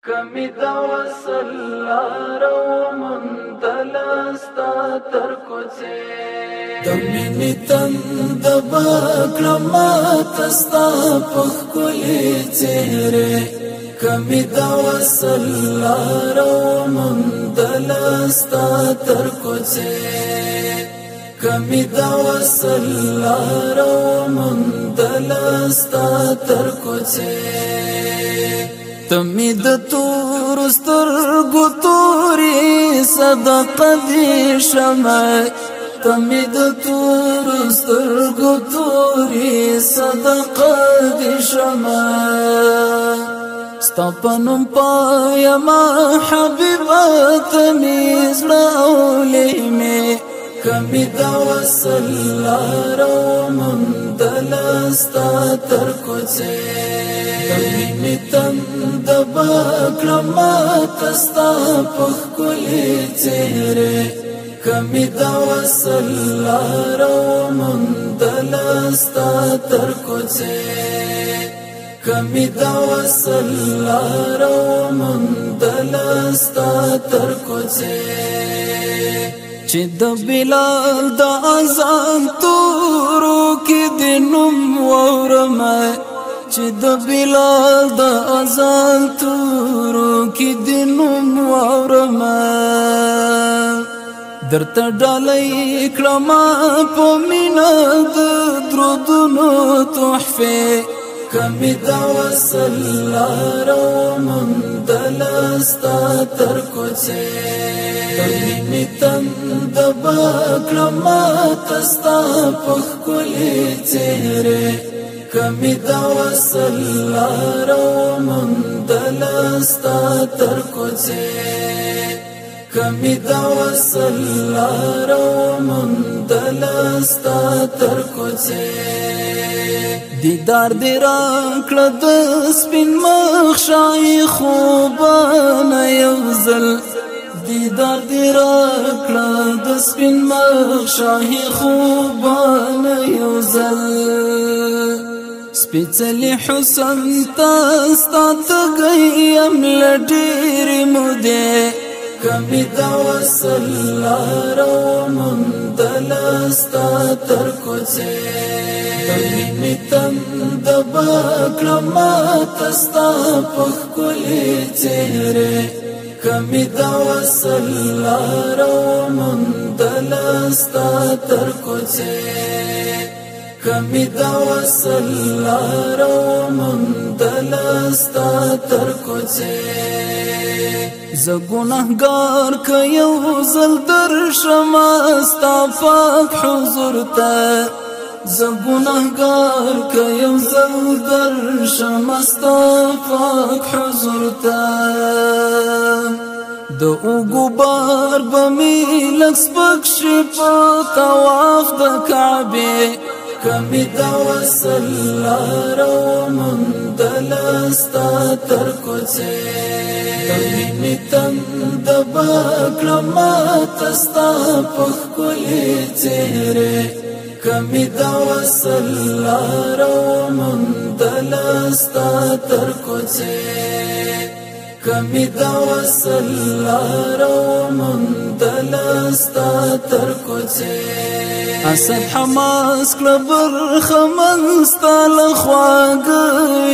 کمی دا وصلارو مندلستا تر کوڅه دمینی تند بکلمات استا پخکلی چهره کمی دا وصلارو مندلستا تر کوڅه کمی دا وصلارو مندلستا تر کوڅه تمی د تور سترګو تورې صدقه دې شمه تمی د تور سترګو تورې صدقه دې شمه ستا په نوم پایم حبیبه تمی زړه اولې مې کمی دا وصلارو مندلستا تر کوڅه کمی تند بکلمات استا پخکلی چهره کمی دا وصلارو مندلستا تر کوڅه کمی دا وصلارو مندلستا تر کوڅه چې د بلال د اذان تورو کې د نوم وورمه چې د بلال د اذان تورو کې د نوم وورمه درته ډالۍ کړم په مینه د درودونو تحفې کمی دا وصلارو مندلستا تر کوڅه کمی تند بکلمات استا پخکلی چهره کمی دا وصلارو مندلستا تر کوڅه کمی دا وصلارو مندلستا تر کوڅه دیدار دی راکړه د سپین مخ شای خوبانه یو ځل دیدار دی راکړه د سپین مخ شای خوبانه یو ځل سپیڅلی حسن تاستا تګیم لډېرې مودې کمی دا وصلارو مندلستا تر کوڅه کمی تند بکلمات استا پخکلی چهره کمی دا وصلارو مندلستا تر کوڅه کمی دا وصلارو مندلستا تر کوڅه زه ګناهګار که یو ځل درشم ستا پاک حضور ته زه ګناهګار که یو ځل درشم ستا پاک حضور ته د اوږو بار به مې لږ سپک شي په طواف د کعبې کمی دا وصلارو مندلستا تر کوڅه کمی تند بکلمات استا پخکلی چهره کمی دا وصلارو مندلستا تر کوڅه کمی دا وصلارو مندلستا تر کوڅه اسد حماس کلبر خمنستا لخواږه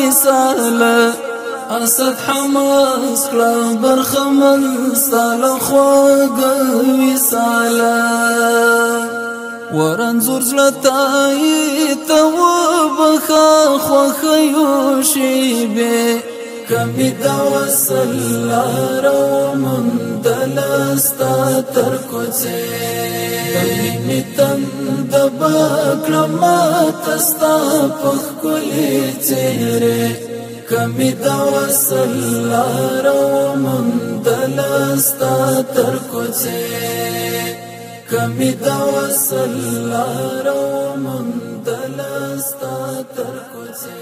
وصاله اسد حماس کلبر خمنستا لخواږه وصاله ورنځور زړتای ته وبخه خوښیو شیبې کمی دا وصلارو مندلستا تر کوڅه کمی تند بکلمات استا پخکلی چهره کمی دا وصلارو مندلستا تر کوڅه کمی دا وصلارو مندلستا تر کوڅه